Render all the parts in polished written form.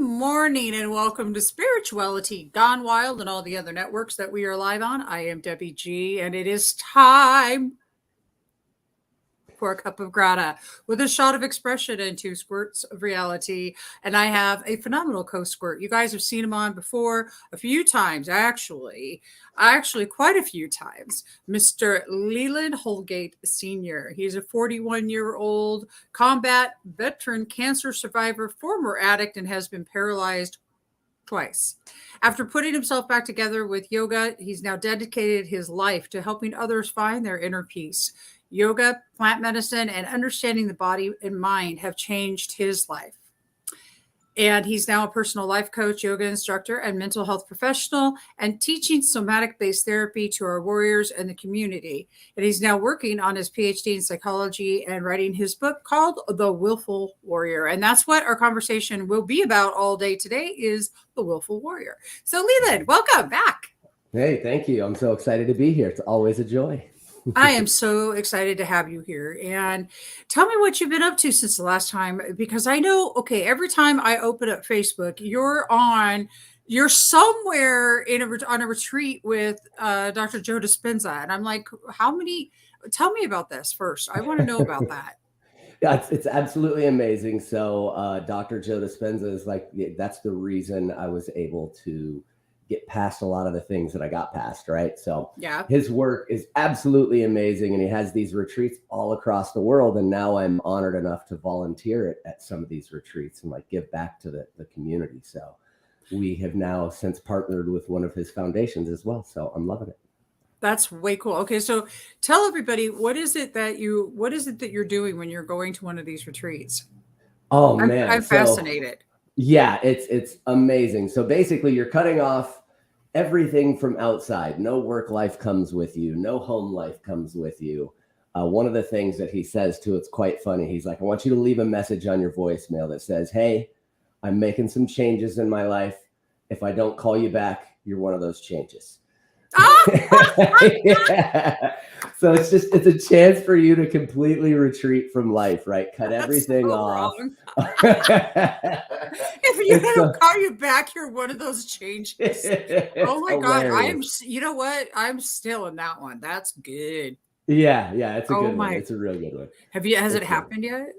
morning and welcome to Spirituality Gone Wild and all the other networks that we are live on. I am Debbie G, and it is time for a Cuppa Grata with a shot of expression and 2 squirts of reality. And I have a phenomenal co-squirt. You guys have seen him on before a few times, actually quite a few times. Mr. Leland Holgate Sr. He's a 41-year-old combat veteran, cancer survivor, former addict, and has been paralyzed twice. After putting himself back together with yoga, he's now dedicated his life to helping others find their inner peace. Yoga, plant medicine, and understanding the body and mind have changed his life. And he's now a personal life coach, yoga instructor, and mental health professional, and teaching somatic-based therapy to our warriors and the community. And he's now working on his PhD in psychology and writing his book called The Willful Warrior. And that's what our conversation will be about all day today, is the Willful Warrior. So Leland, welcome back. Hey, thank you. I'm so excited to be here. It's always a joy. I am so excited to have you here. And tell me what you've been up to since the last time, because I know, okay, every time I open up Facebook, you're somewhere on a retreat with Dr. Joe Dispenza. And I'm like, tell me about this first. I want to know about that. Yeah, it's absolutely amazing. So Dr. Joe Dispenza is that's the reason I was able to get past a lot of the things that I got past, right? So yeah, his work is absolutely amazing, and he has these retreats all across the world. And now I'm honored enough to volunteer at some of these retreats and give back to the community. So we have now since partnered with one of his foundations as well. So I'm loving it. That's way cool. Okay, so tell everybody, what is it that you're doing when you're going to one of these retreats? Oh man, I'm fascinated. Yeah, it's amazing. So basically you're cutting off everything from outside. No work life comes with you. No home life comes with you. One of the things that he says too, it's quite funny. He's like, I want you to leave a message on your voicemail that says, hey, I'm making some changes in my life. If I don't call you back, you're one of those changes. Yeah. So it's a chance for you to completely retreat from life, right? Cut everything off. If you don't call you back, you're one of those changes. Oh my God. You know what? I'm still in that one. That's good. Yeah. It's a good one. It's a real good one. Has it happened yet?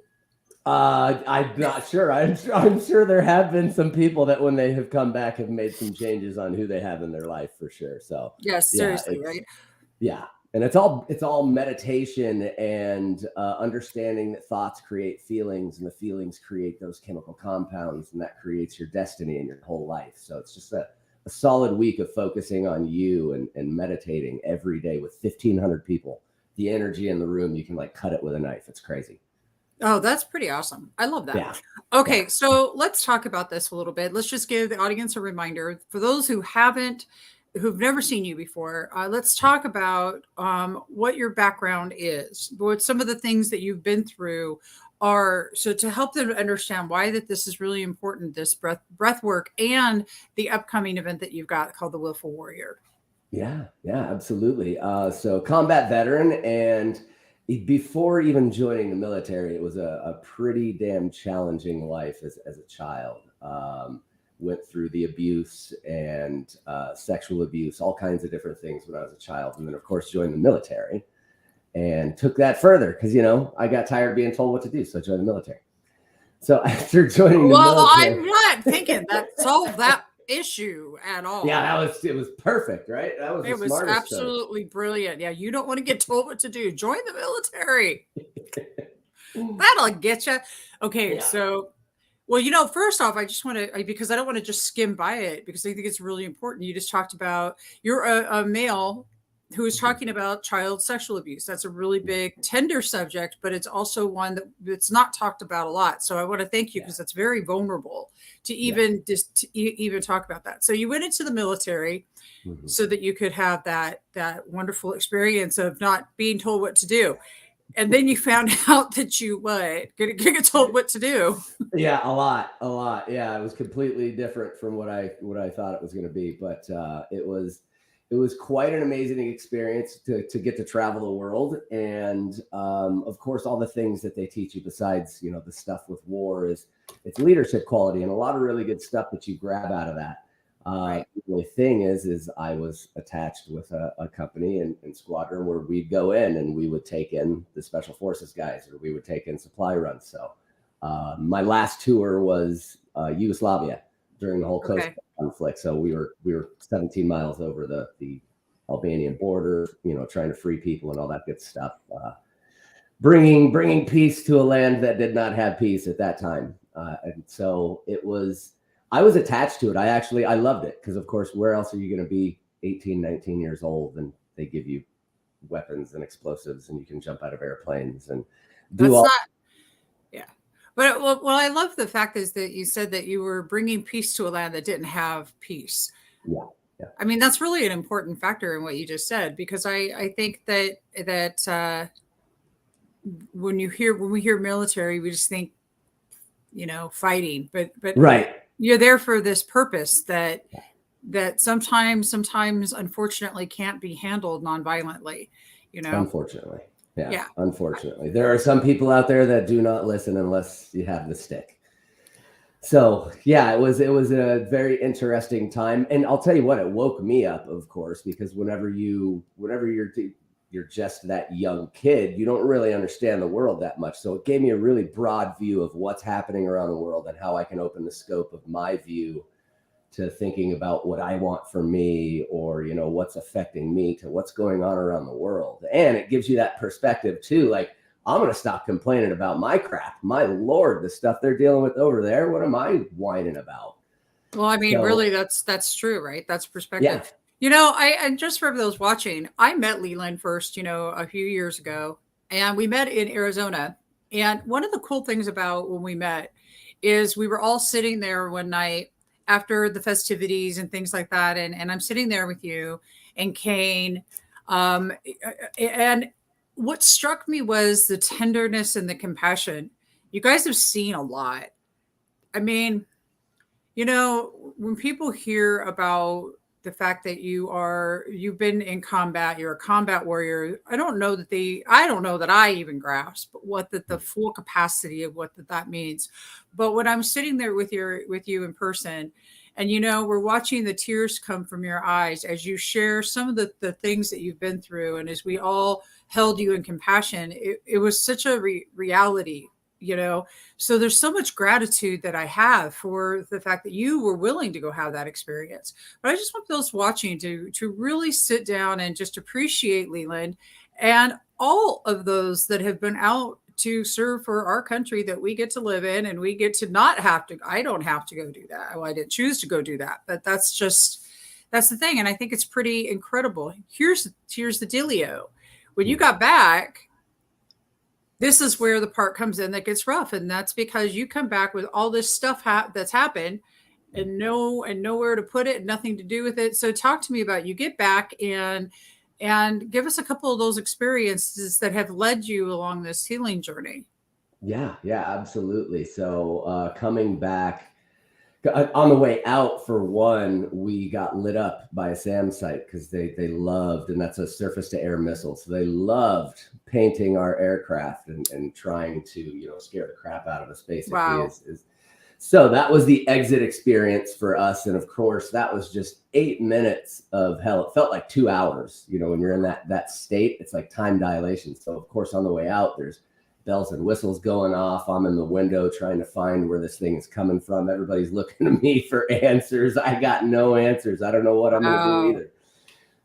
I'm not sure. I'm sure there have been some people that when they have come back have made some changes on who they have in their life for sure. So yes, seriously, right? Yeah. And it's all meditation and understanding that thoughts create feelings, and the feelings create those chemical compounds, and that creates your destiny and your whole life. So it's just a solid week of focusing on you and meditating every day with 1,500 people. The energy in the room, you can cut it with a knife. It's crazy. Oh, that's pretty awesome. I love that. Yeah. Okay, so let's talk about this a little bit. Let's just give the audience a reminder. For those who've never seen you before, let's talk about what your background is, what some of the things that you've been through are, so to help them understand why that this is really important, this breath work and the upcoming event that you've got called the Willful Warrior. Yeah, absolutely. So combat veteran, and before even joining the military, it was a pretty damn challenging life as a child. Went through the abuse and sexual abuse, all kinds of different things when I was a child. And then, of course, joined the military and took that further because, I got tired of being told what to do. So I joined the military. So after joining the military... I'm not thinking that solved that issue at all. Yeah, it was perfect, right? It was absolutely brilliant. Yeah, you don't want to get told what to do. Join the military. That'll get you. Okay, yeah. So, well, first off, I just want to, because I don't want to just skim by it, because I think it's really important. You just talked about, you're a male who is talking about child sexual abuse. That's a really big, tender subject, but it's also one that's not talked about a lot. So I want to thank you, because that's very vulnerable to even even talk about that. So you went into the military so that you could have that wonderful experience of not being told what to do. And then you found out that you get told what to do. Yeah, a lot. Yeah, it was completely different from what I thought it was going to be, but it was it was quite an amazing experience to get to travel the world. And of course, all the things that they teach you besides, you know, the stuff with war is it's leadership quality and a lot of really good stuff that you grab out of that. Right. The only thing is I was attached with a company in squadron where we'd go in and we would take in the special forces guys, or we would take in supply runs. So my last tour was Yugoslavia during the whole Kosovo conflict. So we were 17 miles over the Albanian border, you know, trying to free people and all that good stuff. Bringing peace to a land that did not have peace at that time. And so I was attached to it. I loved it because, of course, where else are you going to be 18, 19 years old and they give you weapons and explosives and you can jump out of airplanes and do all. Yeah. But what I love the fact is that you said that you were bringing peace to a land that didn't have peace. Yeah. Yeah. I mean, that's really an important factor in what you just said, because I think that when we hear military, we just think, you know, fighting, but right. You're there for this purpose that sometimes unfortunately can't be handled nonviolently, you know. Unfortunately. Yeah. Unfortunately, there are some people out there that do not listen unless you have the stick. So yeah, it was a very interesting time, and I'll tell you what, it woke me up, of course, because whenever you're just that young kid, you don't really understand the world that much. So it gave me a really broad view of what's happening around the world and how I can open the scope of my view to thinking about what I want for me, or, you know, what's affecting me, to what's going on around the world. And it gives you that perspective too. Like, I'm going to stop complaining about my crap. My Lord, the stuff they're dealing with over there, what am I whining about? Well, I mean, really, that's true, right? That's perspective. Yeah. You know, I just for those watching, I met Leland first, you know, a few years ago, and we met in Arizona. And one of the cool things about when we met is we were all sitting there one night after the festivities and things like that. And I'm sitting there with you and Kane. And what struck me was the tenderness and the compassion. You guys have seen a lot. I mean, you know, when people hear about the fact that you've been in combat, you're a combat warrior, I don't know that I even grasp what the full capacity of what that means. But when I'm sitting there with you in person, and, you know, we're watching the tears come from your eyes as you share some of the things that you've been through, and as we all held you in compassion, it was such a reality, you know. So there's so much gratitude that I have for the fact that you were willing to go have that experience. But I just want those watching to really sit down and just appreciate Leland and all of those that have been out to serve for our country that we get to live in, and we get to not have to. I don't have to go do that. Well, I didn't choose to go do that, but that's the thing. And I think it's pretty incredible. Here's the dealio. When you got back, this is where the part comes in that gets rough. And that's because you come back with all this stuff that's happened and nowhere to put it, nothing to do with it. So talk to me about, you get back and give us a couple of those experiences that have led you along this healing journey. Yeah, absolutely. So coming back, on the way out, for one, we got lit up by a SAM site because they loved, and that's a surface to air missile. So they loved painting our aircraft and trying to, you know, scare the crap out of us, basically. Wow. So that was the exit experience for us. And of course, that was just 8 minutes of hell. It felt like 2 hours, you know, when you're in that state, it's like time dilation. So of course, on the way out, there's bells and whistles going off. I'm in the window trying to find where this thing is coming from. Everybody's looking to me for answers. I got no answers. I don't know what I'm going to do either.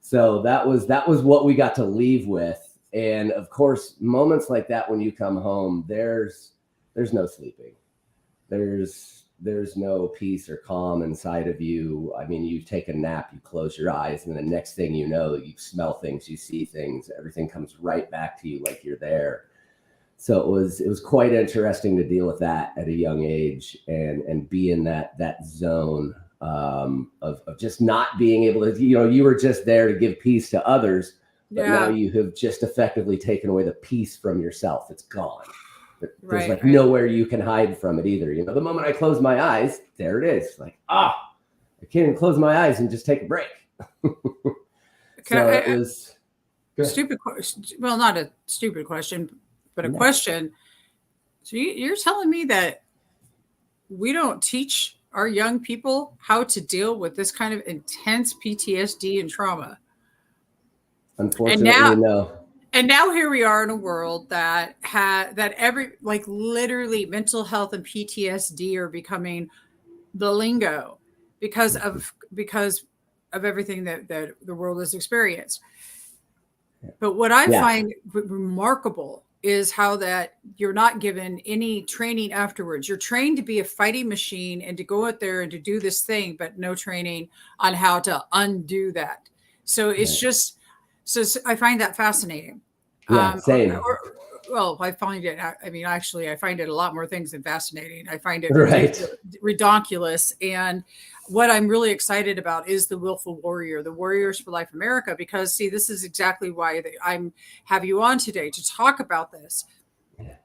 So that was what we got to leave with. And of course, moments like that, when you come home, there's no sleeping. There's no peace or calm inside of you. I mean, you take a nap, you close your eyes, and the next thing you know, you smell things, you see things, everything comes right back to you like you're there. So it was quite interesting to deal with that at a young age and be in that zone of just not being able to, you know, you were just there to give peace to others, but now you have just effectively taken away the peace from yourself. It's gone. There's nowhere you can hide from it either. You know, the moment I close my eyes, there it is. Like, I can't even close my eyes and just take a break. Can So I, it was good. stupid question? Well, not a stupid question, but a No. question. So you're telling me that we don't teach our young people how to deal with this kind of intense PTSD and trauma? Unfortunately, no. And now here we are in a world that literally mental health and PTSD are becoming the lingo because of everything that the world has experienced. But what I find remarkable is how that you're not given any training afterwards. You're trained to be a fighting machine and to go out there and to do this thing, but no training on how to undo that. So it's just, so I find that fascinating. Yeah, same. Well, I find it, I mean, actually, I find it a lot more things than fascinating. I find it Right. redonkulous. And what I'm really excited about is the Willful Warrior, the Warriors for Life America, because see, this is exactly why I'm have you on today to talk about this.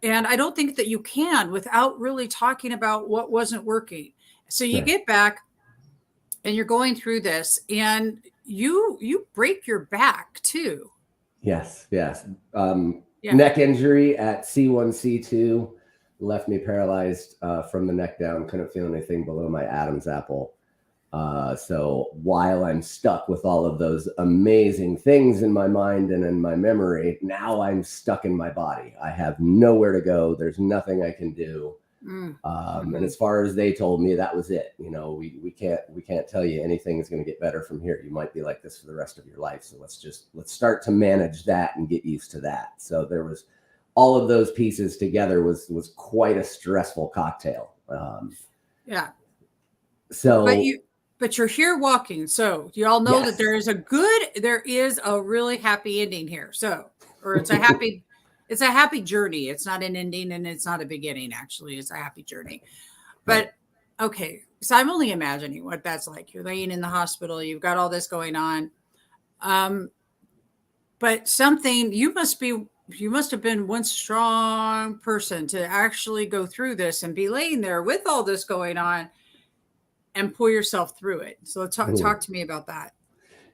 And I don't think that you can without really talking about what wasn't working. So you get back and you're going through this and you break your back too. Yes. Neck injury at C1, C2 left me paralyzed from the neck down. Couldn't feel anything below my Adam's apple. So while I'm stuck with all of those amazing things in my mind and in my memory, now I'm stuck in my body. I have nowhere to go. There's nothing I can do. And as far as they told me, that was it. You know, we can't tell you anything is going to get better from here. You might be like this for the rest of your life. So let's start to manage that and get used to that. So there was all of those pieces together was quite a stressful cocktail. So, but you're here walking. So you all know that there is a really happy ending here. So, or it's a happy journey. It's not an ending and it's not a beginning. Actually, it's a happy journey. But okay, so I'm only imagining what that's like. You're laying in the hospital. You've got all this going on. But you must have been one strong person to actually go through this and be laying there with all this going on and pull yourself through it. So talk to me about that.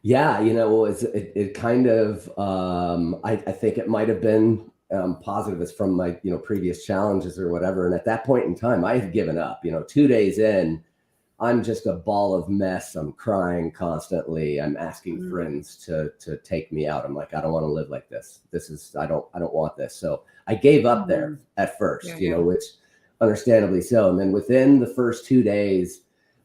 Yeah, you know, it kind of, I think it might have been positive as from my, previous challenges or whatever. And at that point in time, I had given up, 2 days in, I'm just a ball of mess. I'm crying constantly. I'm asking friends to take me out. I'm like, I don't want to live like this. I don't want this. So I gave up there at first, which understandably so. And then within the first 2 days,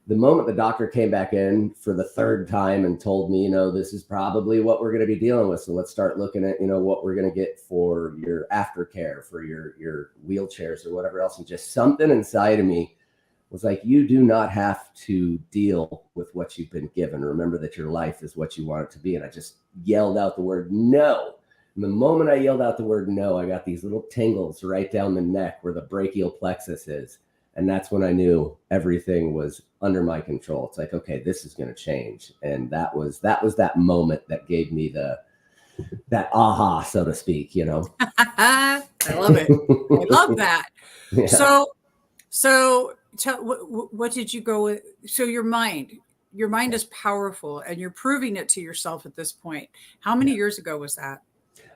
the moment the doctor came back in for the third time and told me, this is probably what we're going to be dealing with. So let's start looking at, what we're going to get for your aftercare, for your wheelchairs or whatever else. And just something inside of me was like, you do not have to deal with what you've been given. Remember that your life is what you want it to be. And I just yelled out the word no. And the moment I yelled out the word no, I got these little tingles right down the neck where the brachial plexus is. And that's when I knew everything was under my control. It's like, okay, this is going to change. And that was that moment that gave me that aha, so to speak, I love it. I love that. Yeah. So what did you go with? So your mind is powerful and you're proving it to yourself at this point. How many years ago was that?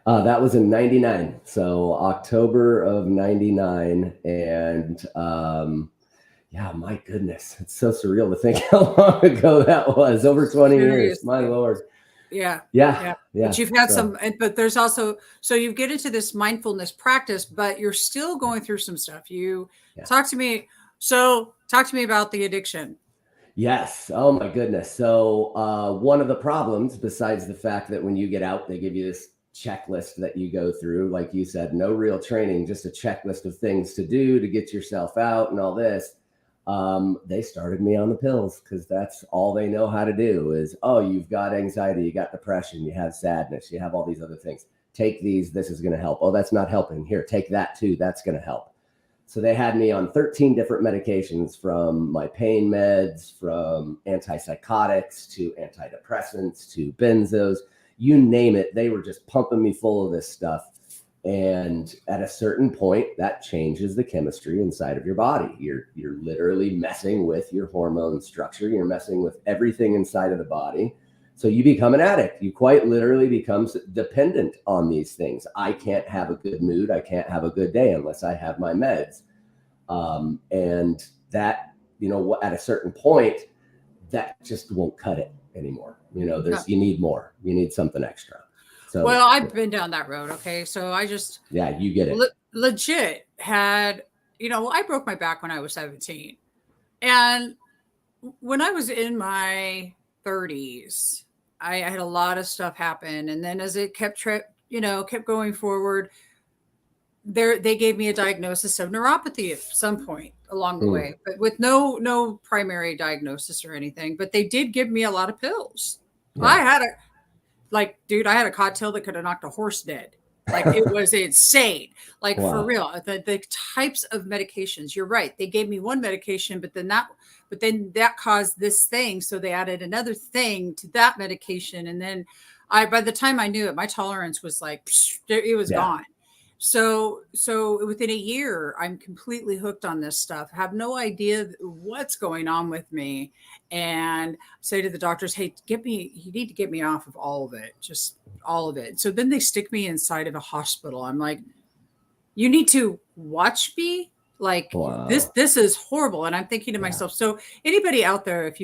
That was in 99. So October of 99. And my goodness, it's so surreal to think how long ago that was. Over 20 years. My Lord. Yeah. But you've had but there's also, so you get into this mindfulness practice, but you're still going through some stuff. Talk to me about the addiction. Yes. Oh my goodness. So one of the problems, besides the fact that when you get out, they give you this checklist that you go through, like you said, no real training, just a checklist of things to do to get yourself out and all this. They started me on the pills because that's all they know how to do is, oh, you've got anxiety, you got depression, you have sadness, you have all these other things. Take these, this is going to help. Oh, that's not helping. Here, take that too. That's going to help. So they had me on 13 different medications, from my pain meds, from antipsychotics to antidepressants to benzos, you name it. They were just pumping me full of this stuff. And at a certain point, that changes the chemistry inside of your body. You're literally messing with your hormone structure. You're messing with everything inside of the body. So you become an addict. You quite literally become dependent on these things. I can't have a good mood. I can't have a good day unless I have my meds. And that, at a certain point, that just won't cut it anymore. You need more. You need something extra. So, well, I've been down that road. Okay. So I just, yeah, you get it. Legit had, I broke my back when I was 17. And when I was in my 30s, I had a lot of stuff happen. And then as it kept going forward, they gave me a diagnosis of neuropathy at some point along the way, but with no primary diagnosis or anything. But they did give me a lot of pills. Yeah. I had a cocktail that could have knocked a horse dead. Like, it was insane. Like, wow. For real, the types of medications. You're right. They gave me one medication, but then that caused this thing. So they added another thing to that medication. And then by the time I knew it, my tolerance was like, it was gone. So within a year, I'm completely hooked on this stuff. I have no idea what's going on with me, and say to the doctors, "Hey, you need to get me off of all of it, just all of it." So then they stick me inside of a hospital. I'm like, "You need to watch me? Like, wow. This is horrible." And I'm thinking to myself, so anybody out there, if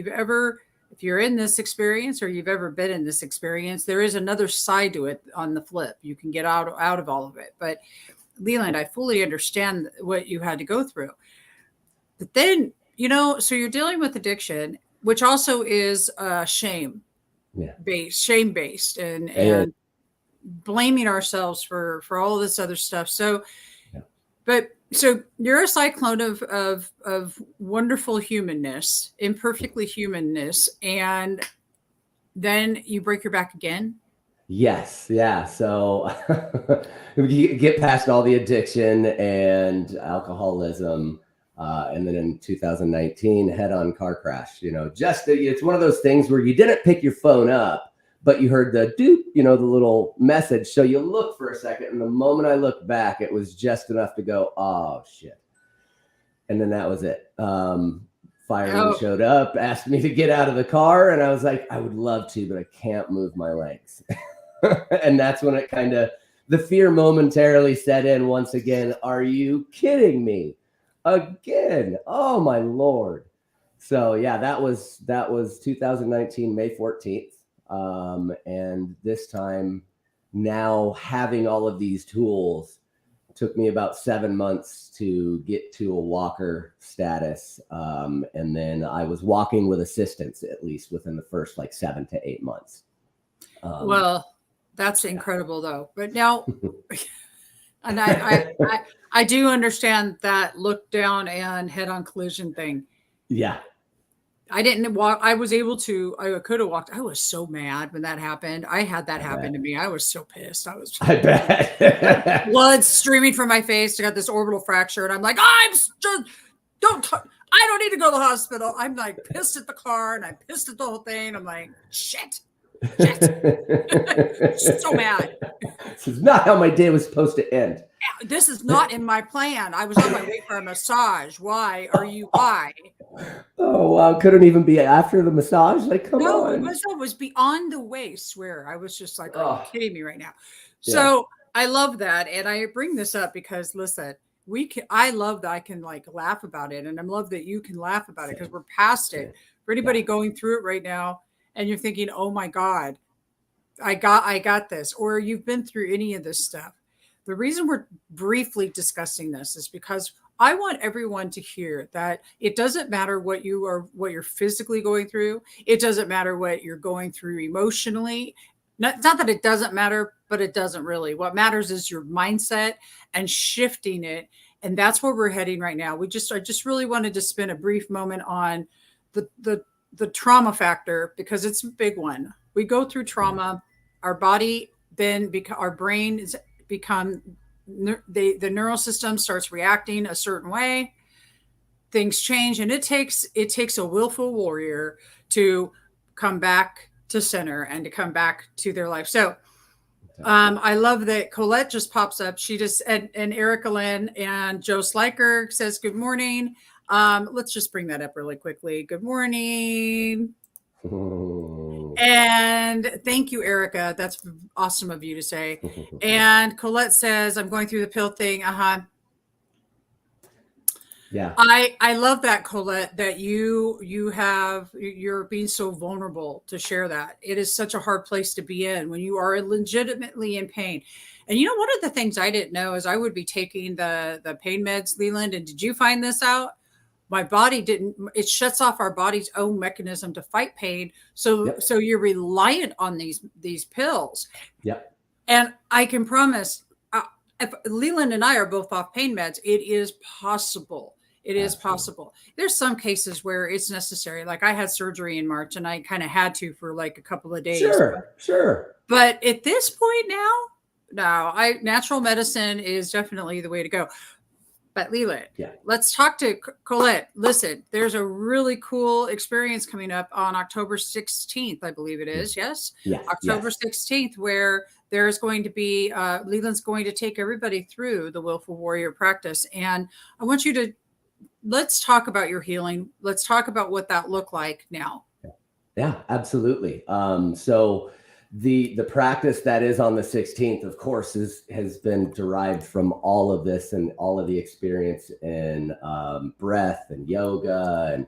you're in this experience or you've ever been in this experience, there is another side to it on the flip. You can get out of all of it. But Leland, I fully understand what you had to go through. But then, so you're dealing with addiction, which also is shame-based and blaming ourselves for all this other stuff. So, So you're a cyclone of wonderful humanness, imperfectly humanness, and then you break your back again? Yes. Yeah. So you get past all the addiction and alcoholism. And then in 2019, head-on car crash, it's one of those things where you didn't pick your phone up, but you heard the doop, the little message. So you look for a second, and the moment I looked back, it was just enough to go, oh, shit. And then that was it. Fireman showed up, asked me to get out of the car, and I was like, I would love to, but I can't move my legs. And that's when it the fear momentarily set in once again. Are you kidding me? Again? Oh, my Lord. So, yeah, that was 2019, May 14th. And this time, now having all of these tools, took me about 7 months to get to a walker status. And then I was walking with assistance, at least within the first 7 to 8 months. Well, that's incredible though. But now, and I do understand that look down and head on collision thing. Yeah. I didn't walk. I could have walked. I was so mad when that happened. I had that happen to me. I was so pissed. I bet. Blood streaming from my face. I got this orbital fracture, and I'm like, I don't need to go to the hospital. I'm like pissed at the car, and I'm pissed at the whole thing. I'm like, shit. So mad. This is not how my day was supposed to end. This is not in my plan. I was on my way for a massage. Why? Oh, wow. Couldn't even be after the massage? Come on. No, it was beyond the way. Swear. I was just like, are you kidding me right now? Yeah. So I love that. And I bring this up because, listen, I love that I can laugh about it. And I love that you can laugh about it because we're past it. For anybody going through it right now and you're thinking, oh my God, I got this, or you've been through any of this stuff. The reason we're briefly discussing this is because I want everyone to hear that it doesn't matter what you're physically going through. It doesn't matter what you're going through emotionally. Not that it doesn't matter, but it doesn't really. What matters is your mindset and shifting it. And that's where we're heading right now. I just really wanted to spend a brief moment on the trauma factor, because it's a big one. We go through trauma, our body, then our brain the neural system starts reacting a certain way. Things change, and it takes a willful warrior to come back to center and to come back to their life. So I love that Colette just pops up. She just and Erica Lynn and Joe Sliker says good morning. Let's just bring that up really quickly. Good morning. And thank you, Erica. That's awesome of you to say. And Colette says, I'm going through the pill thing. Yeah. I love that, Colette, that you're being so vulnerable to share that. It is such a hard place to be in when you are legitimately in pain. And you know, one of the things I didn't know is I would be taking the pain meds, Leland. And did you find this out? My body didn't. It shuts off our body's own mechanism to fight pain. So you're reliant on these pills. Yep. And I can promise, if Leland and I are both off pain meds, it is possible. It is possible. There's some cases where it's necessary. Like I had surgery in March and I kind of had to for like a couple of days. Sure. But at this point now, natural medicine is definitely the way to go. But Leland, let's talk to Colette. Listen, there's a really cool experience coming up on October 16th, I believe it is. Yes. October 16th, where there's going to be, Leland's going to take everybody through the Willful Warrior practice. And I want you to, let's talk about your healing. Let's talk about what that looked like now. Yeah, absolutely. So the practice that is on the 16th, of course, has been derived from all of this and all of the experience in breath and yoga and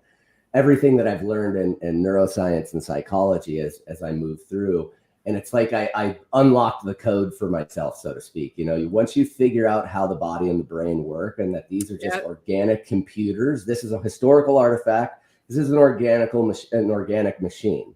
everything that I've learned in neuroscience and psychology as I move through. And it's like I unlocked the code for myself, so to speak. You know, once you figure out how the body and the brain work and that these are just organic computers, this is a historical artifact. This is an organic machine.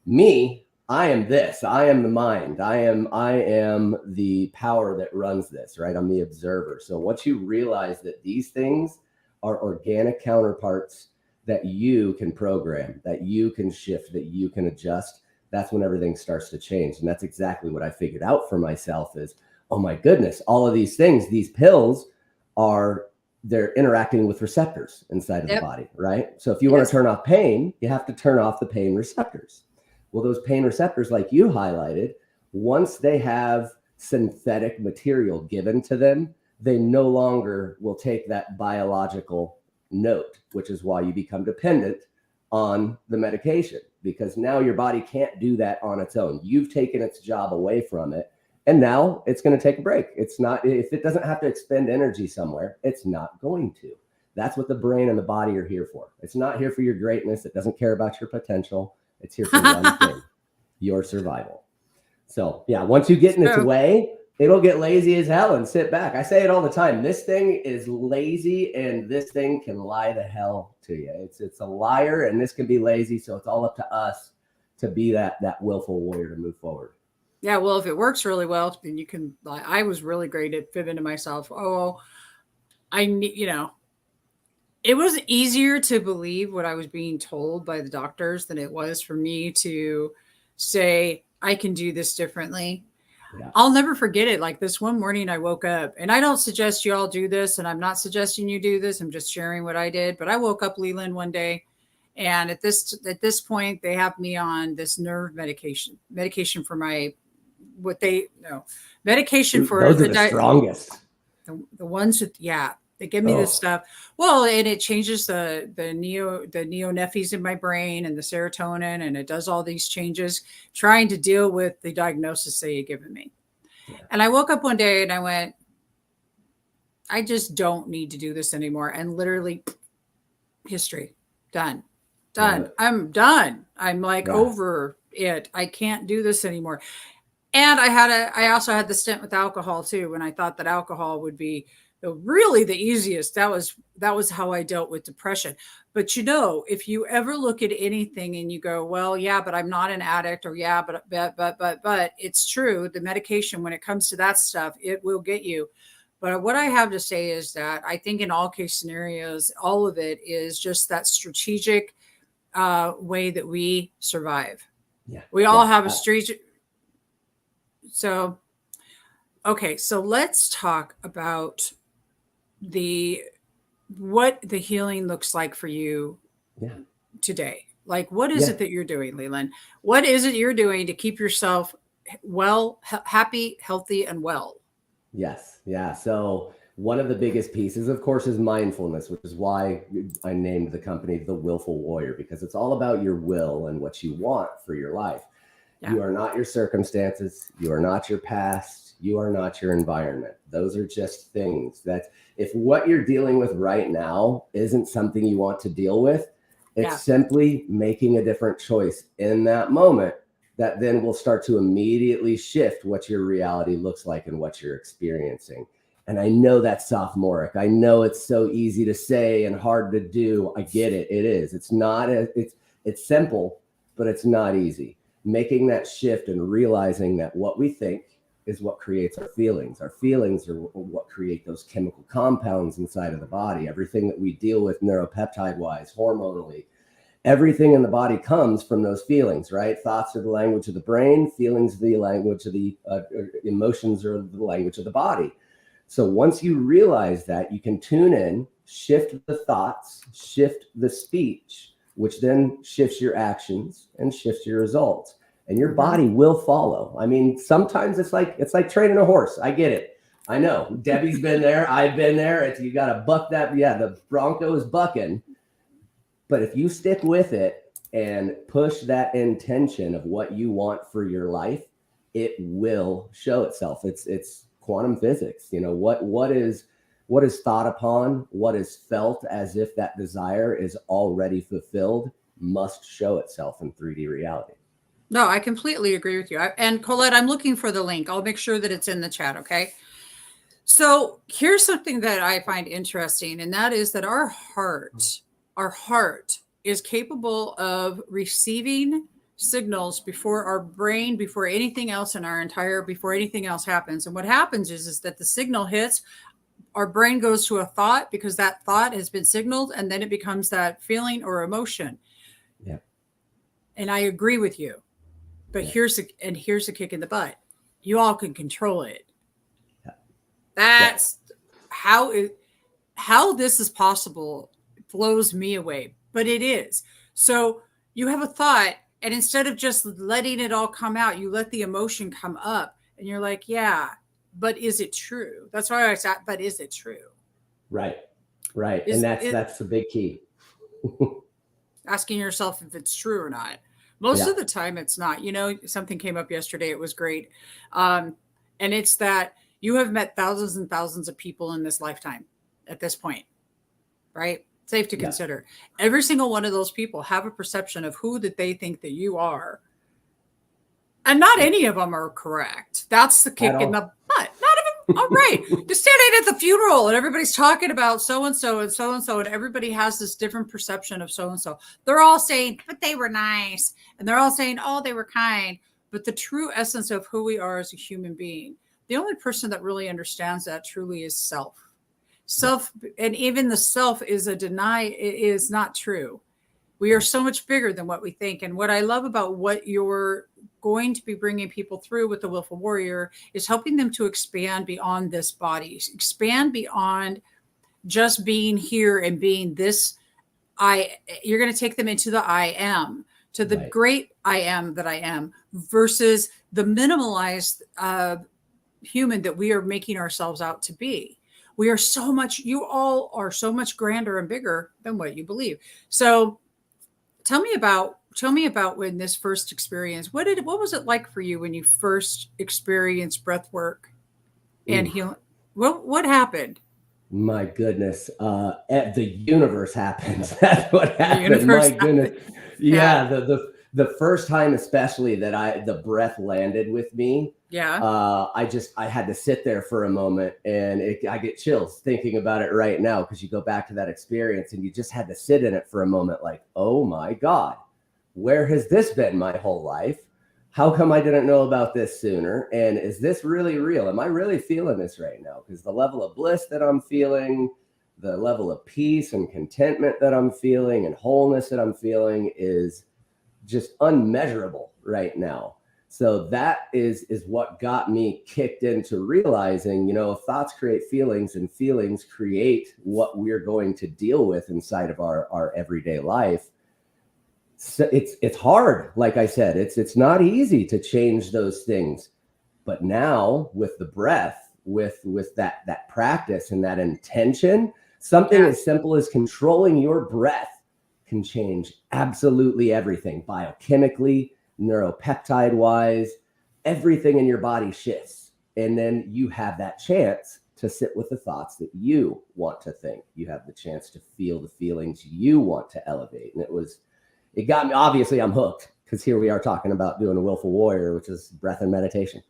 Me, I am this. I am the mind. I am the power that runs this, right? I'm the observer. So once you realize that these things are organic counterparts that you can program, that you can shift, that you can adjust, that's when everything starts to change. And that's exactly what I figured out for myself is, oh my goodness, all of these things, these pills they're interacting with receptors inside of the body, right? So if you want to turn off pain, you have to turn off the pain receptors. Well, those pain receptors, like you highlighted, once they have synthetic material given to them, they no longer will take that biological note, which is why you become dependent on the medication, because now your body can't do that on its own. You've taken its job away from it, and now it's going to take a break. It's not, if it doesn't have to expend energy somewhere, it's not going to. That's what the brain and the body are here for. It's not here for your greatness. It doesn't care about your potential. It's here for one thing, your survival. So yeah, once you get in its way, it'll get lazy as hell and sit back. I say it all the time. This thing is lazy and this thing can lie the hell to you. It's a liar and this can be lazy. So it's all up to us to be that willful warrior to move forward. Yeah, well, if it works really well, then you can, I was really great at fibbing to myself. It was easier to believe what I was being told by the doctors than it was for me to say, I can do this differently. Yeah. I'll never forget it. Like this one morning I woke up, and I don't suggest you all do this, and I'm not suggesting you do this. I'm just sharing what I did. But I woke up, Leland, one day, and at this point, they have me on this nerve medication for my, medication for those are the strongest. The ones with, they give me this stuff. Well, and it changes the neonephis in my brain and the serotonin, and it does all these changes trying to deal with the diagnosis they had given me. Yeah. And I woke up one day and I went, I just don't need to do this anymore. And literally, history, done. I'm done. I'm like over it. I can't do this anymore. And I also had the stint with alcohol too, when I thought that alcohol would be really the easiest. That was how I dealt with depression. But if you ever look at anything and you go, well, yeah, but I'm not an addict, or yeah, but it's true. The medication, when it comes to that stuff, it will get you. But what I have to say is that I think in all case scenarios, all of it is just that strategic way that we survive. Yeah. We all have a strategic. So, okay, so let's talk about what the healing looks like for you today. Like, what is it that you're doing, Leland? What is it you're doing to keep yourself well, happy, healthy, and well? Yes. Yeah. So One of the biggest pieces, of course, is mindfulness, which is why I named the company the Willful Warrior, because it's all about your will and what you want for your life. Yeah. You are not your circumstances. You are not your past. You are not your environment. Those are just things that if what you're dealing with right now isn't something you want to deal with, it's simply making a different choice in that moment that then will start to immediately shift what your reality looks like and what you're experiencing. And I know that's sophomoric. I know it's so easy to say and hard to do. I get it. It is. It's not. It's simple, but it's not easy. Making that shift and realizing that what we think is what creates our feelings. Our feelings are what create those chemical compounds inside of the body. Everything that we deal with neuropeptide-wise, hormonally, everything in the body comes from those feelings, right? Thoughts are the language of the brain. Feelings are the language of the emotions are the language of the body. So once you realize that, you can tune in, shift the thoughts, shift the speech, which then shifts your actions and shifts your results. And your body will follow. I mean, sometimes it's like training a horse. I get it. I know. Debbie's been there. I've been there. You got to buck that. Yeah, the Bronco is bucking. But if you stick with it and push that intention of what you want for your life, it will show itself. It's quantum physics. You know, what is thought upon, what is felt as if that desire is already fulfilled must show itself in 3D reality. No, I completely agree with you. And Colette, I'm looking for the link. I'll make sure that it's in the chat. Okay. So here's something that I find interesting, and that is that our heart is capable of receiving signals before our brain, before anything else before anything else happens. And what happens is that the signal hits, our brain goes to a thought because that thought has been signaled, and then it becomes that feeling or emotion. Yeah. And I agree with you. But here's the kick in the butt. You all can control it. Yeah. That's how this is possible. It blows me away, but it is. So you have a thought, and instead of just letting it all come out, you let the emotion come up, and you're like, yeah, but is it true? That's why I said, but is it true? Right. And that's the big key. Asking yourself if it's true or not. Most of the time it's not. You know, something came up yesterday. It was great. And it's that you have met thousands and thousands of people in this lifetime at this point, right? Safe to consider. Every single one of those people have a perception of who that they think that you are. And not any of them are correct. That's the kick in the butt. Not even, all right. Just standing at the funeral and everybody's talking about so-and-so and so-and-so, and everybody has this different perception of so-and-so. They're all saying, but they were nice. And they're all saying, oh, they were kind. But the true essence of who we are as a human being, the only person that really understands that truly is self. Self, and even the self is a deny, it is not true. We are so much bigger than what we think. And what I love about what you're going to be bringing people through with the Willful Warrior is helping them to expand beyond this body, expand beyond just being here and being this. You're going to take them into the I am, to the great I am that I am, versus the minimalized human that we are making ourselves out to be. You all are so much grander and bigger than what you believe. So tell me about when this first experience, what was it like for you when you first experienced breath work and healing? What happened? My goodness. The universe happened. That's what happened. My goodness. Yeah. The first time, especially that the breath landed with me. Yeah. I had to sit there for a moment, and I get chills thinking about it right now, because you go back to that experience and you just had to sit in it for a moment. Like, oh my God, where has this been my whole life? How come I didn't know about this sooner? And is this really real? Am I really feeling this right now? Because the level of bliss that I'm feeling, the level of peace and contentment that I'm feeling and wholeness that I'm feeling is just unmeasurable right now. So that is what got me kicked into realizing, thoughts create feelings, and feelings create what we're going to deal with inside of our everyday life. So it's hard. Like I said, it's not easy to change those things. But now with the breath, with that practice and that intention, something as simple as controlling your breath can change absolutely everything biochemically, neuropeptide wise. Everything in your body shifts. And then you have that chance to sit with the thoughts that you want to think. You have the chance to feel the feelings you want to elevate. And it got me, obviously I'm hooked, because here we are talking about doing a Willful Warrior, which is breath and meditation.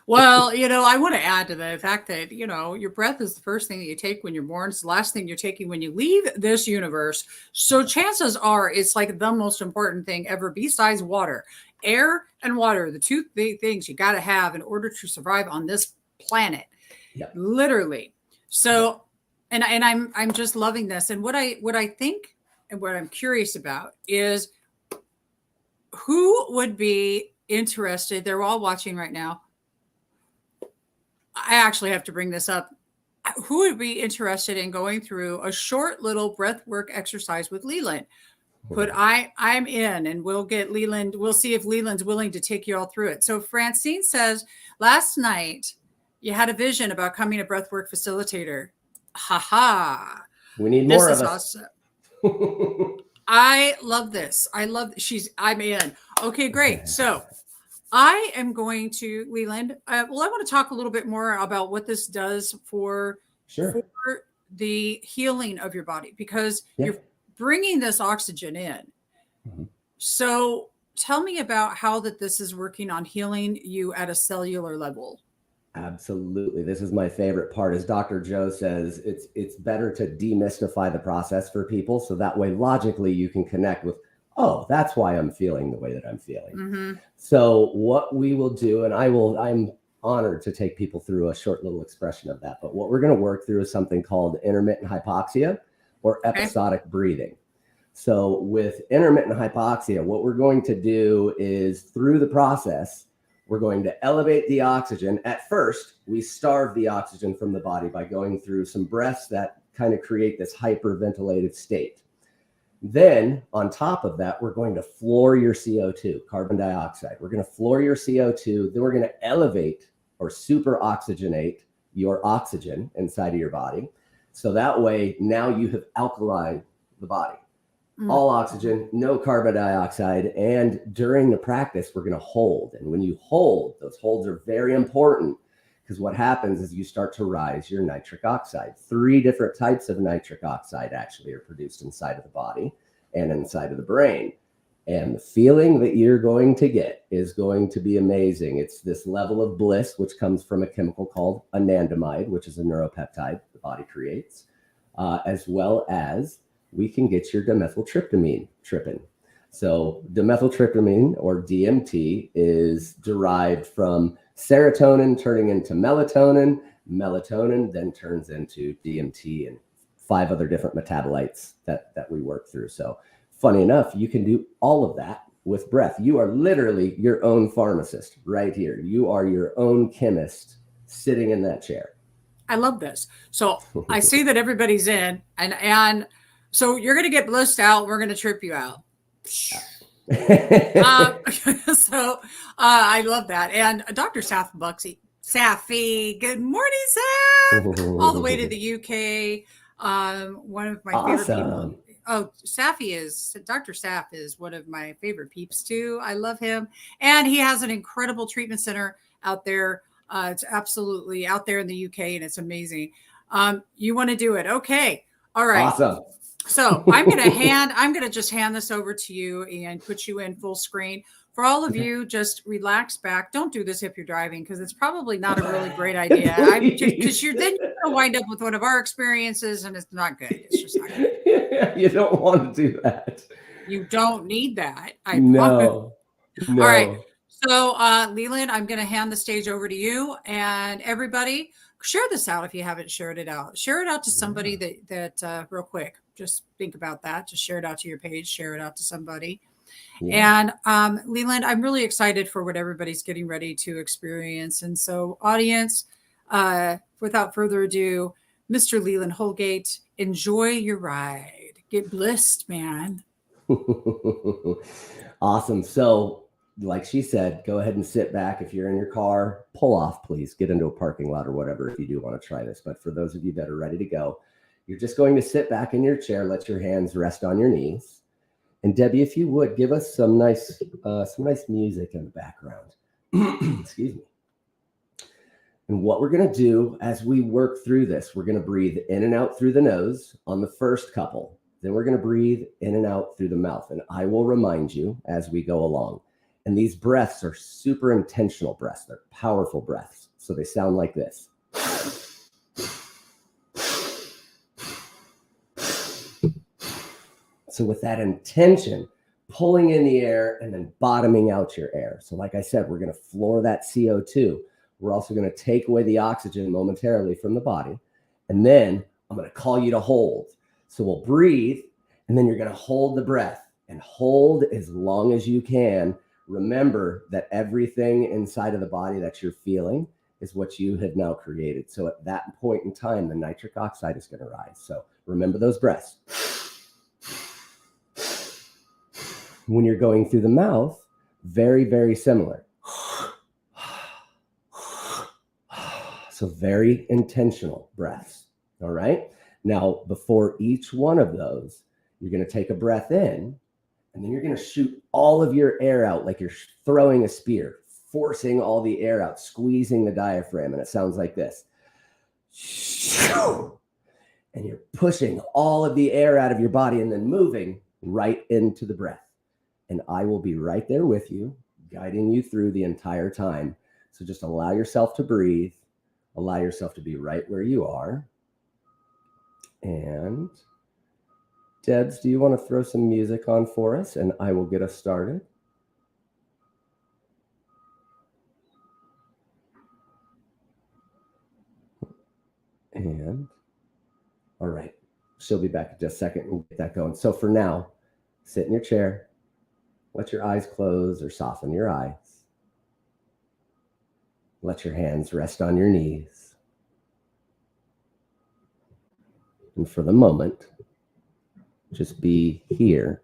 Well, I want to add to the fact that, your breath is the first thing that you take when you're born. It's the last thing you're taking when you leave this universe. So chances are it's like the most important thing ever besides water. Air and water, the two things you got to have in order to survive on this planet. Yep. Literally. So, and I'm just loving this. And what I think and what I'm curious about is who would be interested. They're all watching right now. I actually have to bring this up. Who would be interested in going through a short little breath work exercise with Leland? I'm in, and we'll get Leland. We'll see if Leland's willing to take you all through it. So Francine says, last night you had a vision about becoming a breathwork facilitator. Ha. We need more of us. Awesome. I love this. I'm in. Okay, great. So I am going to, Leland, I want to talk a little bit more about what this does for the healing of your body, because you're bringing this oxygen in. Mm-hmm. So tell me about how this is working on healing you at a cellular level. Absolutely. This is my favorite part. As Dr. Joe says, it's better to demystify the process for people. So that way, logically, you can connect with, oh, that's why I'm feeling the way that I'm feeling. Mm-hmm. So what we will do, and I'm honored to take people through a short little expression of that. But what we're going to work through is something called intermittent hypoxia or episodic breathing. So with intermittent hypoxia, what we're going to do is, through the process, we're going to elevate the oxygen. At first, we starve the oxygen from the body by going through some breaths that kind of create this hyperventilative state. Then on top of that, we're going to floor your CO2, carbon dioxide. We're going to floor your CO2. Then we're going to elevate or super oxygenate your oxygen inside of your body. So that way, now you have alkalined the body. All oxygen, no carbon dioxide. And during the practice, we're going to hold. And when you hold, those holds are very important, because what happens is you start to rise your nitric oxide. 3 different types of nitric oxide actually are produced inside of the body and inside of the brain. And the feeling that you're going to get is going to be amazing. It's this level of bliss, which comes from a chemical called Anandamide, which is a neuropeptide the body creates, as well as we can get your dimethyltryptamine tripping. So dimethyltryptamine, or DMT, is derived from serotonin turning into melatonin. Melatonin then turns into DMT and 5 other different metabolites that we work through. So funny enough, you can do all of that with breath. You are literally your own pharmacist right here. You are your own chemist sitting in that chair. I love this. So I see that everybody's in, and so you're going to get blissed out. We're going to trip you out. So I love that. And Dr. Safi, good morning, Saf. All the way to the UK. One of my favorite people. Oh, Dr. Saf is one of my favorite peeps too. I love him. And he has an incredible treatment center out there. It's absolutely out there in the UK, and it's amazing. You want to do it. Okay. All right. Awesome. So I'm going to just hand this over to you and put you in full screen. For all of you, just relax back. Don't do this if you're driving, because it's probably not a really great idea. Because you're then going to wind up with one of our experiences, and it's not good. It's just not good. You don't want to do that. You don't need that. No. All right. So, Leland, I'm going to hand the stage over to you, and everybody, share this out if you haven't shared it out. Share it out to somebody that real quick. Just think about that. Just share it out to your page. Share it out to somebody. Yeah. And Leland, I'm really excited for what everybody's getting ready to experience. And so, audience, without further ado, Mr. Leland Holgate, enjoy your ride. Get blissed, man. Awesome. So like she said, go ahead and sit back. If you're in your car, pull off, please. Get into a parking lot or whatever if you do want to try this. But for those of you that are ready to go, you're just going to sit back in your chair, let your hands rest on your knees. And Debbie, if you would, give us some nice music in the background. Excuse me. And what we're going to do as we work through this, we're going to breathe in and out through the nose on the first couple. Then we're going to breathe in and out through the mouth. And I will remind you as we go along. And these breaths are super intentional breaths. They're powerful breaths. So they sound like this. So with that intention, pulling in the air and then bottoming out your air. So like I said, we're going to floor that CO2. We're also going to take away the oxygen momentarily from the body. And then I'm going to call you to hold. So we'll breathe, and then you're going to hold the breath and hold as long as you can. Remember that everything inside of the body that you're feeling is what you have now created. So at that point in time, the nitric oxide is going to rise. So remember those breaths. When you're going through the mouth, very, very similar. So very intentional breaths. All right. Now, before each one of those, you're going to take a breath in, and then you're going to shoot all of your air out like you're throwing a spear, forcing all the air out, squeezing the diaphragm. And it sounds like this. And you're pushing all of the air out of your body and then moving right into the breath. And I will be right there with you, guiding you through the entire time. So just allow yourself to breathe. Allow yourself to be right where you are. And Debs, do you want to throw some music on for us? And I will get us started. And all right, she'll be back in just a second and get that going. So for now, sit in your chair. Let your eyes close or soften your eyes. Let your hands rest on your knees. And for the moment, just be here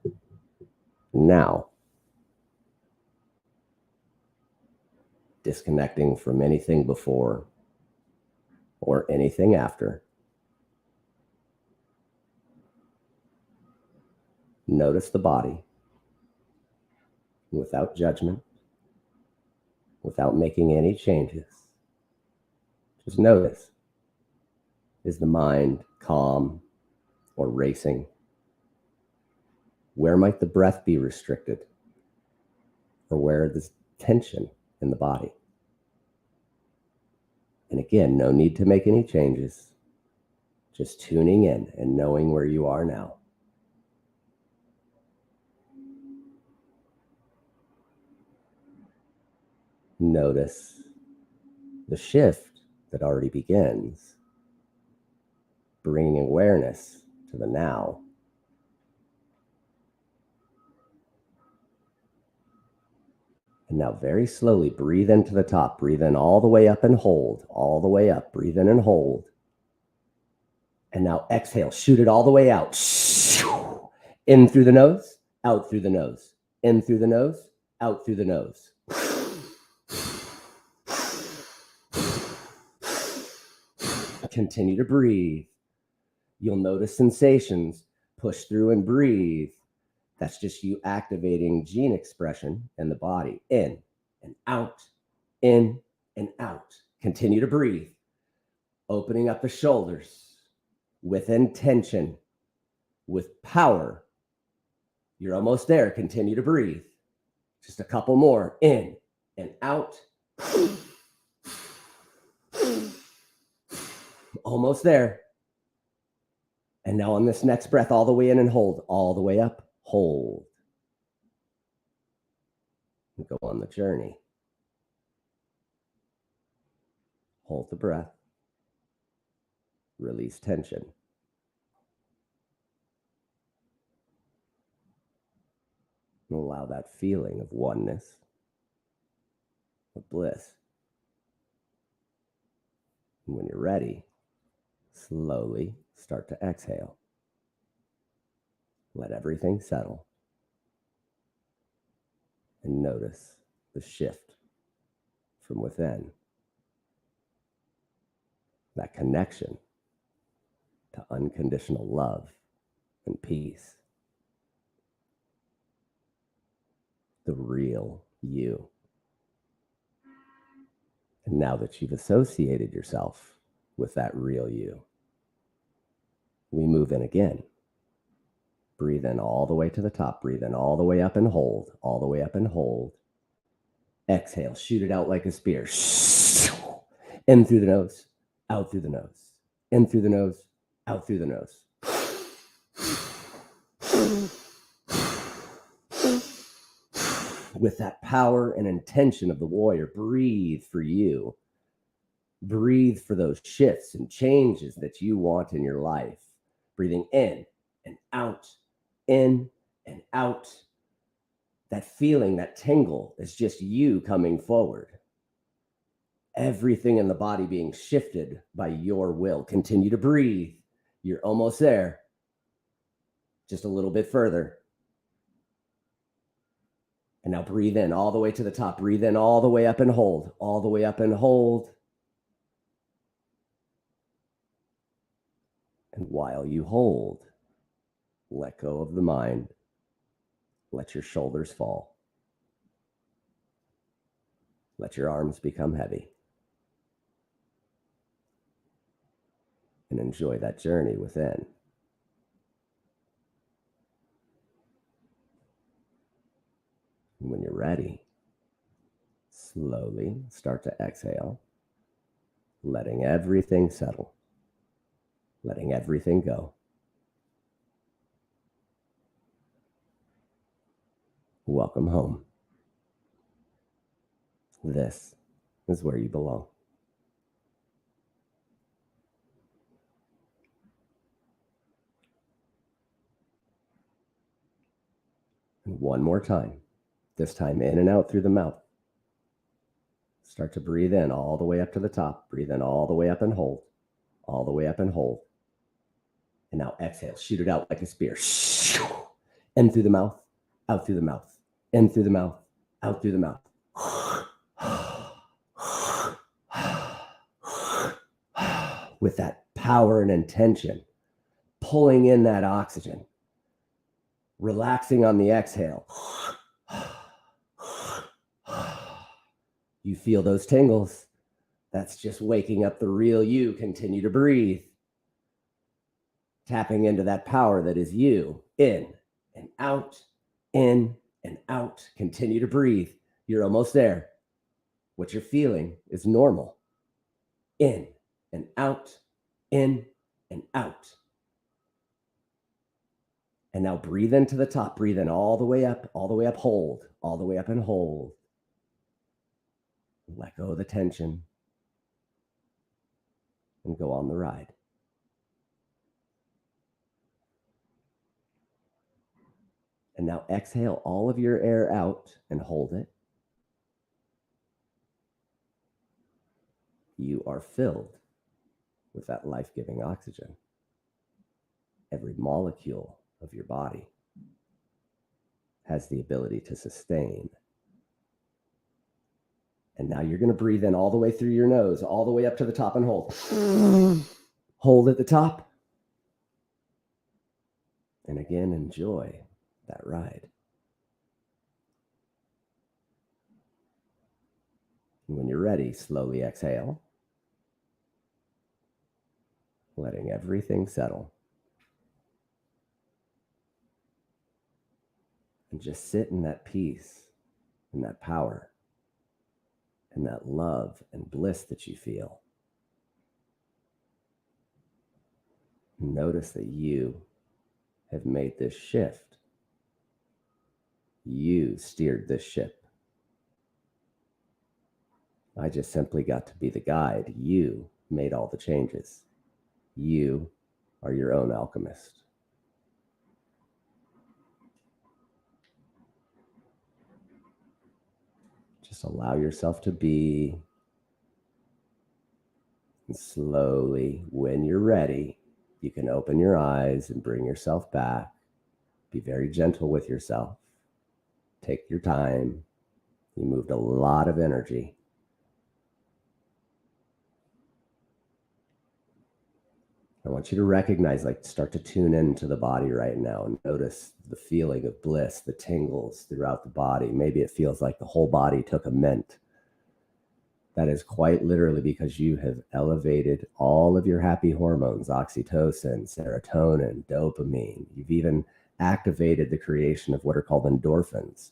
now. Disconnecting from anything before or anything after. Notice the body without judgment, without making any changes. Just notice. Is the mind calm or racing? Where might the breath be restricted? Or where is tension in the body? And again, no need to make any changes. Just tuning in and knowing where you are now. Notice the shift that already begins, bringing awareness to the now. And now very slowly breathe into the top. Breathe in all the way up and hold. All the way up. Breathe in and hold. And now exhale. Shoot it all the way out. In through the nose, out through the nose. In through the nose, out through the nose. Continue to breathe. You'll notice sensations. Push through and breathe. That's just you activating gene expression in the body. In and out, in and out. Continue to breathe. Opening up the shoulders with intention, with power. You're almost there. Continue to breathe. Just a couple more. In and out. Almost there. And now on this next breath, all the way in and hold. All the way up, hold. And go on the journey. Hold the breath. Release tension. And allow that feeling of oneness, of bliss. And when you're ready, slowly start to exhale. Let everything settle. And notice the shift from within, that connection to unconditional love and peace, the real you. And now that you've associated yourself with that real you, we move in again. Breathe in all the way to the top. Breathe in all the way up and hold. All the way up and hold. Exhale. Shoot it out like a spear. In through the nose. Out through the nose. In through the nose. Out through the nose. With that power and intention of the warrior, breathe for you. Breathe for those shifts and changes that you want in your life. Breathing in and out, in and out. That feeling, that tingle is just you coming forward. Everything in the body being shifted by your will. Continue to breathe. You're almost there. Just a little bit further. And now breathe in all the way to the top. Breathe in all the way up and hold. All the way up and hold. And while you hold, let go of the mind. Let your shoulders fall. Let your arms become heavy. And enjoy that journey within. And when you're ready, slowly start to exhale, letting everything settle, letting everything go. Welcome home. This is where you belong. And one more time, this time in and out through the mouth. Start to breathe in all the way up to the top. Breathe in all the way up and hold. All the way up and hold. And now exhale. Shoot it out like a spear. In through the mouth, out through the mouth. In through the mouth, out through the mouth. With that power and intention, pulling in that oxygen, relaxing on the exhale. You feel those tingles. That's just waking up the real you. Continue to breathe. Tapping into that power that is you. In and out, in and out. Continue to breathe. You're almost there. What you're feeling is normal. In and out, in and out. And now breathe into the top. Breathe in all the way up, hold. All the way up and hold. Let go of the tension and go on the ride. And now exhale all of your air out and hold it. You are filled with that life-giving oxygen. Every molecule of your body has the ability to sustain. And now you're going to breathe in all the way through your nose, all the way up to the top and hold. Hold at the top. And again, enjoy that ride. And when you're ready, slowly exhale, letting everything settle. And just sit in that peace and that power and that love and bliss that you feel. Notice that you have made this shift. You steered this ship. I just simply got to be the guide. You made all the changes. You are your own alchemist. Just allow yourself to be. And slowly, when you're ready, you can open your eyes and bring yourself back. Be very gentle with yourself. Take your time. You moved a lot of energy. I want you to recognize, like, start to tune into the body right now and notice the feeling of bliss, the tingles throughout the body. Maybe it feels like the whole body took a mint. That is quite literally because you have elevated all of your happy hormones, oxytocin, serotonin, dopamine. You've even activated the creation of what are called endorphins.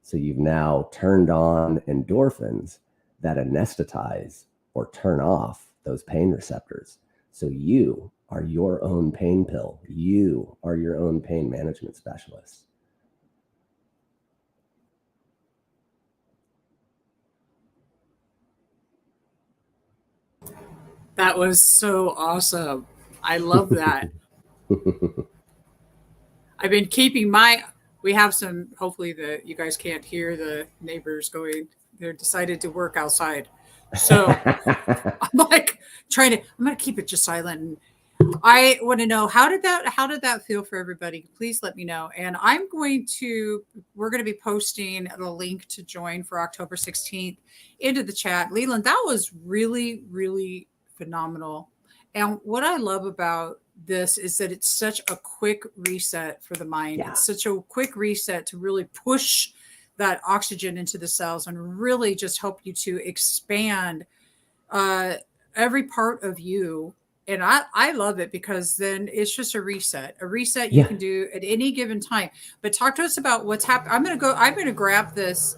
So you've now turned on endorphins that anesthetize or turn off those pain receptors. So you are your own pain pill. You are your own pain management specialist. That was so awesome. I love that. I've been keeping we have some, hopefully you guys can't hear the neighbors going, they're decided to work outside. So I'm like I'm going to keep it just silent. And I want to know, how did that feel for everybody? Please let me know. And we're going to be posting the link to join for October 16th into the chat. Leland, that was really, really phenomenal. And what I love about this is that it's such a quick reset for the mind. Yeah. It's such a quick reset to really push that oxygen into the cells and really just help you to expand every part of you. And I love it because then it's just a reset you can do at any given time. But talk to us about what's happening. I'm going to grab this.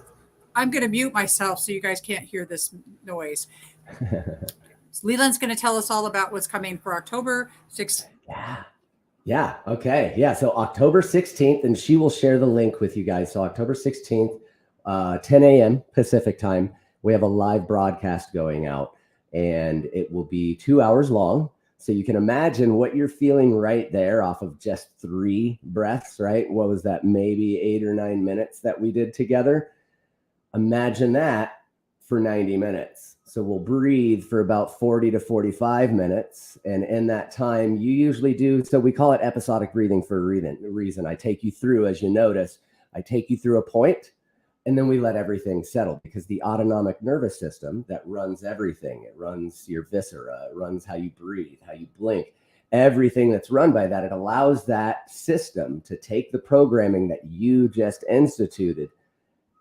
I'm going to mute myself so you guys can't hear this noise. Leland's going to tell us all about what's coming for October 6th. Yeah. Okay. Yeah. So October 16th, and she will share the link with you guys. So October 16th, 10 a.m. Pacific time, we have a live broadcast going out, and it will be 2 hours long. So you can imagine what you're feeling right there off of just 3 breaths, right? What was that? Maybe 8 or 9 minutes that we did together. Imagine that for 90 minutes. So we'll breathe for about 40 to 45 minutes. And in that time, you usually do, so we call it episodic breathing for a reason. I take you through, as you notice, I take you through a point, and then we let everything settle, because the autonomic nervous system that runs everything, it runs your viscera, it runs how you breathe, how you blink, everything that's run by that, it allows that system to take the programming that you just instituted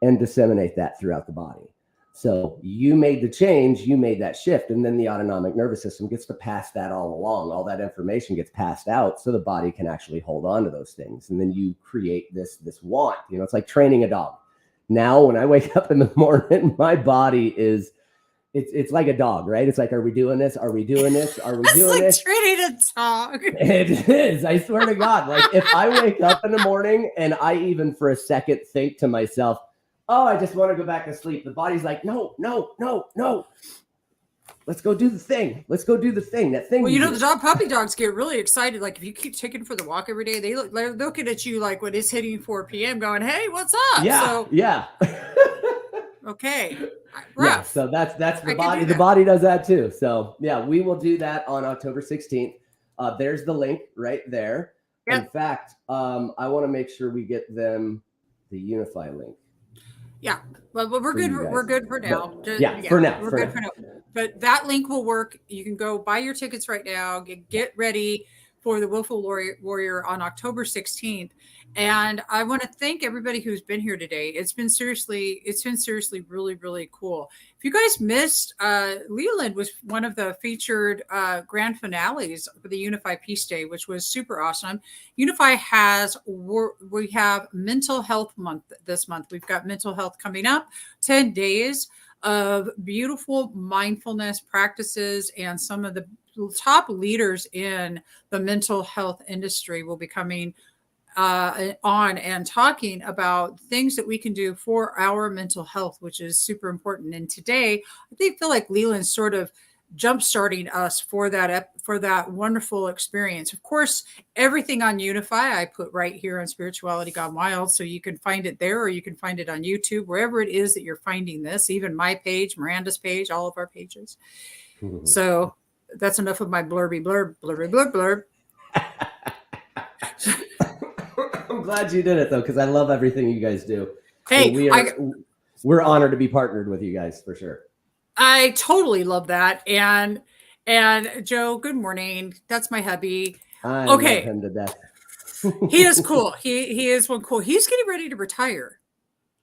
and disseminate that throughout the body. So you made the change, you made that shift, and then the autonomic nervous system gets to pass that all along. All that information gets passed out so the body can actually hold on to those things. And then you create this want. You know, it's like training a dog. Now, when I wake up in the morning, my body is, it's like a dog, right? It's like, are we doing this? Are we doing this? Are we doing this? It's like training a dog. It is. I swear to God. Like, if I wake up in the morning and I even for a second think to myself, oh, I just want to go back to sleep, the body's like, no. Let's go do the thing. Let's go do the thing. That thing. Well, you know, the puppy dogs get really excited. Like, if you keep taking for the walk every day, they're looking at you like when it's hitting 4 p.m. going, hey, what's up? Yeah. Okay. Rough. Yeah, so that's the body. The body does that too. So yeah, we will do that on October 16th. There's the link right there. Yep. In fact, I want to make sure we get them the Unify link. Yeah, but we're good. We're good for now. For now. We're good for now. But that link will work. You can go buy your tickets right now. Get ready for the Willful Warrior on October 16th. And I want to thank everybody who's been here today. It's been seriously really, really cool. If you guys missed, Leland was one of the featured grand finales for the Unify Peace Day, which was super awesome. Unify we have Mental Health Month this month. We've got mental health coming up, 10 days of beautiful mindfulness practices, and some of the top leaders in the mental health industry will be coming on and talking about things that we can do for our mental health, which is super important. And today, I feel like Leland's sort of jump-starting us for that wonderful experience. Of course, everything on Unify I put right here on Spirituality Gone Wild, so you can find it there, or you can find it on YouTube, wherever it is that you're finding this, even my page, Miranda's page, all of our pages. Mm-hmm. So that's enough of my blurby blurb. I'm glad you did it though, because I love everything you guys do. Hey, we're honored to be partnered with you guys for sure. I totally love that. And Joe, good morning. That's my hubby. I love him to death. He is cool. He is one cool. He's getting ready to retire.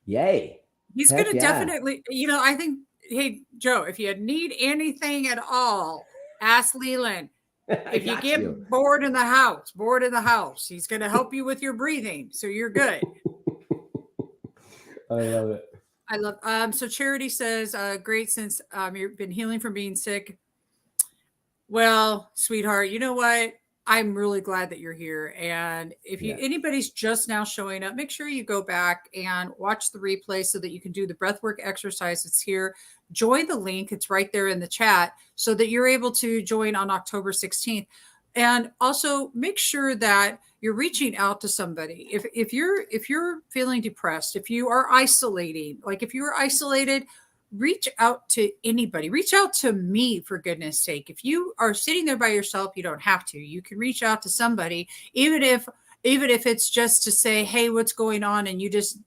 Yay. He's going to definitely, I think, hey, Joe, if you need anything at all, ask Leland. If you get bored in the house, he's going to help you with your breathing. So you're good. I love it. I love, so Charity says, great, since you've been healing from being sick. Well, sweetheart, you know what? I'm really glad that you're here. And if anybody's just now showing up, make sure you go back and watch the replay so that you can do the breathwork exercise that's here. Join the link. It's right there in the chat so that you're able to join on October 16th. And also make sure that you're reaching out to somebody. If you're feeling depressed, if you are isolating, like if you're isolated, reach out to anybody. Reach out to me, for goodness sake. If you are sitting there by yourself, you don't have to. You can reach out to somebody, even if it's just to say, hey, what's going on? And you just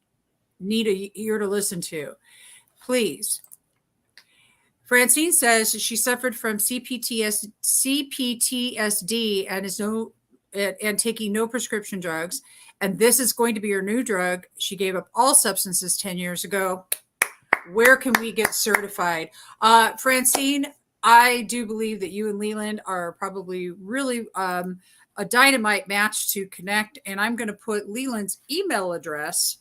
need a ear to listen to. Please. Francine says she suffered from CPTSD and taking no prescription drugs. And this is going to be her new drug. She gave up all substances 10 years ago. Where can we get certified? Francine, I do believe that you and Leland are probably really a dynamite match to connect. And I'm going to put Leland's email address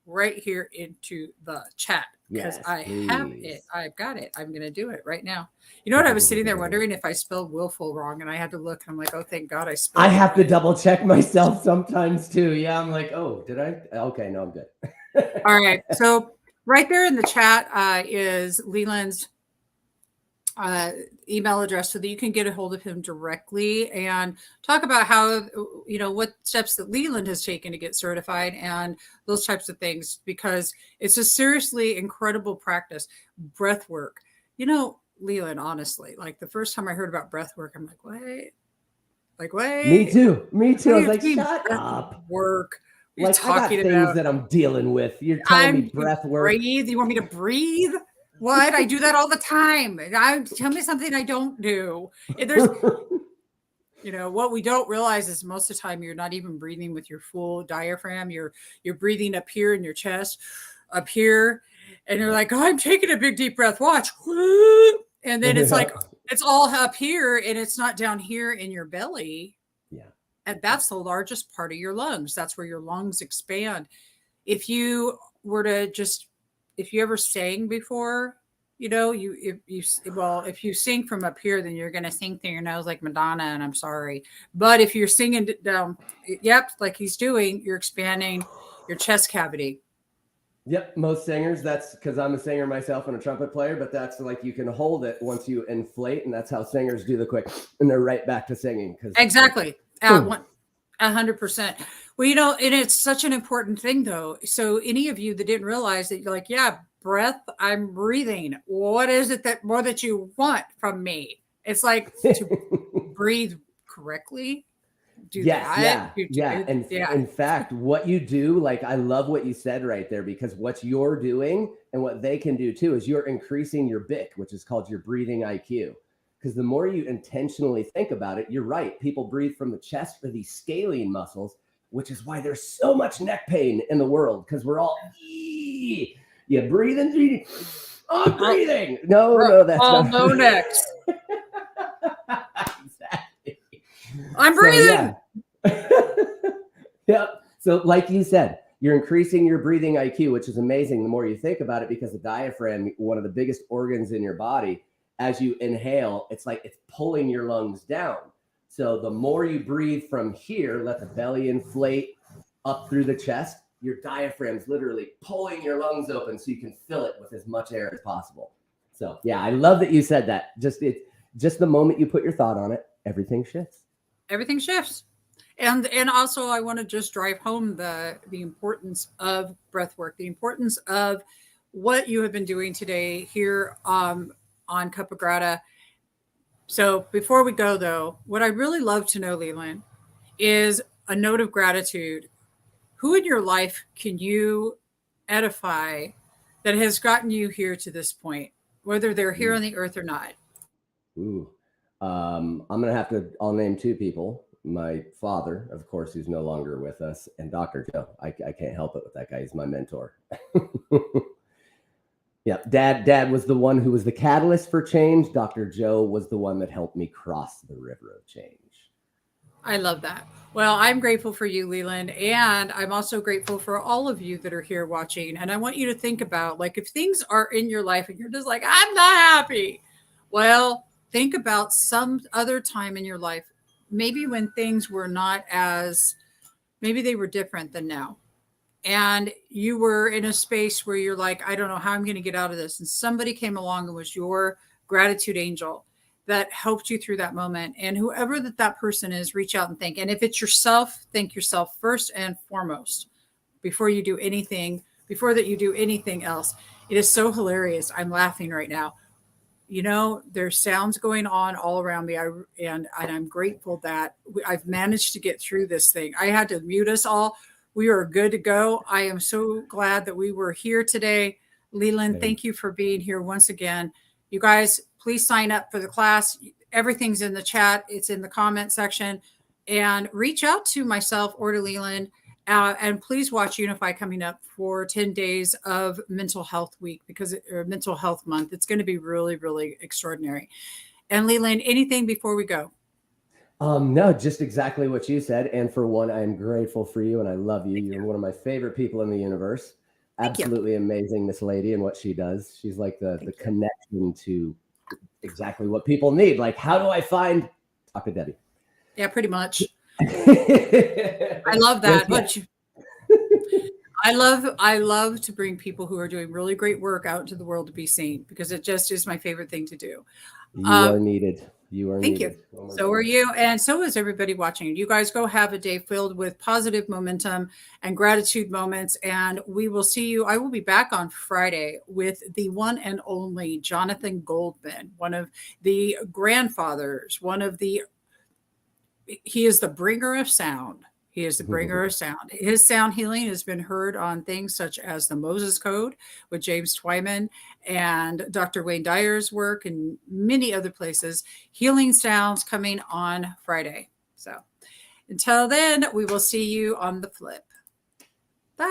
right here into the chat because have it. I've got it. I'm going to do it right now. You know what? I was sitting there wondering if I spelled willful wrong, and I had to look. And I'm like, oh, thank God I spelled it. I have to double check myself sometimes too. Yeah, I'm like, oh, did I? Okay, no, I'm good. All right. So right there in the chat is Leland's email address so that you can get a hold of him directly and talk about how, what steps that Leland has taken to get certified and those types of things, because it's a seriously incredible practice. Breath work. Leland, honestly, like the first time I heard about breath work, I'm like, wait. Me too. I was like, shut up. Work. Like, I got things that I'm dealing with. You're telling me breath work. Breathe. You want me to breathe? What? I do that all the time. Tell me something I don't do. There's, what we don't realize is most of the time you're not even breathing with your full diaphragm. You're breathing up here in your chest, up here, and you're like, oh, I'm taking a big deep breath. Watch, and then it's like it's all up here, and it's not down here in your belly. Yeah. And that's the largest part of your lungs. That's where your lungs expand. If you ever sang before, if you sing from up here, then you're going to sing through your nose like Madonna, and I'm sorry. But if you're singing down, like he's doing, you're expanding your chest cavity. Yep. Most singers, that's because I'm a singer myself and a trumpet player, but that's like you can hold it once you inflate, and that's how singers do the quick, and they're right back to singing. Exactly. 100%. Well, and it's such an important thing though. So any of you that didn't realize that you're like, yeah, breath, I'm breathing. What is it that you want from me? It's like to breathe correctly. In fact, what you do, like, I love what you said right there, because what you're doing and what they can do too is you're increasing your BIC, which is called your breathing IQ. Because the more you intentionally think about it, you're right. People breathe from the chest for these scalene muscles, which is why there's so much neck pain in the world. Because we're all, you breathing. I'm breathing. No, that's not. No necks. Exactly. I'm breathing. Yep. So like you said, you're increasing your breathing IQ, which is amazing the more you think about it, because the diaphragm, one of the biggest organs in your body, as you inhale, it's like it's pulling your lungs down. So the more you breathe from here, let the belly inflate up through the chest, your diaphragm's literally pulling your lungs open so you can fill it with as much air as possible. So yeah, I love that you said that. Just the moment you put your thought on it, everything shifts. Everything shifts. And also I want to just drive home the importance of breath work, the importance of what you have been doing today here on Cuppa Grata. So before we go though, what I really love to know, Leland, is a note of gratitude. Who in your life can you edify that has gotten you here to this point, whether they're here on the earth or not? Ooh. I'm going to have to, I'll name two people. My father, of course, who's no longer with us, and Dr. Joe. I can't help it with that guy. He's my mentor. Yeah, dad was the one who was the catalyst for change. Dr. Joe was the one that helped me cross the river of change. I love that. Well, I'm grateful for you, Leland, and I'm also grateful for all of you that are here watching. And I want you to think about, like, if things are in your life and you're just like, I'm not happy. Well, think about some other time in your life, maybe when things were not as, maybe they were different than now. And you were in a space where you're like, I don't know how I'm going to get out of this. And somebody came along and was your gratitude angel that helped you through that moment. And whoever that person is, reach out and thank. And if it's yourself, thank yourself first and foremost before you do anything, before that you do anything else. It is so hilarious. I'm laughing right now. You know, there's sounds going on all around me. And I'm grateful that I've managed to get through this thing. I had to mute us all. We are good to go. I am so glad that we were here today. Leland, thank you for being here once again. You guys, please sign up for the class. Everything's in the chat. It's in the comment section. And reach out to myself or to Leland. And please watch Unify coming up for 10 days of Mental Health Week, or Mental Health Month. It's going to be really, really extraordinary. And Leland, anything before we go? No, just exactly what you said. And for one, I am grateful for you and I love you. You're one of my favorite people in the universe. Absolutely amazing, this lady and what she does. She's like the connection to exactly what people need. Like, how do I find Talk to Debbie? Yeah, pretty much. I love that. But I love to bring people who are doing really great work out into the world to be seen, because it just is my favorite thing to do. You are needed. You are Thank needed. you. So are you. And so is everybody watching. You guys go have a day filled with positive momentum and gratitude moments. And we will see you. I will be back on Friday with the one and only Jonathan Goldman, one of the grandfathers, he is the bringer of sound. He is the bringer of sound. His sound healing has been heard on things such as the Moses Code with James Twyman and Dr. Wayne Dyer's work and many other places. Healing sounds coming on Friday. So until then, we will see you on the flip.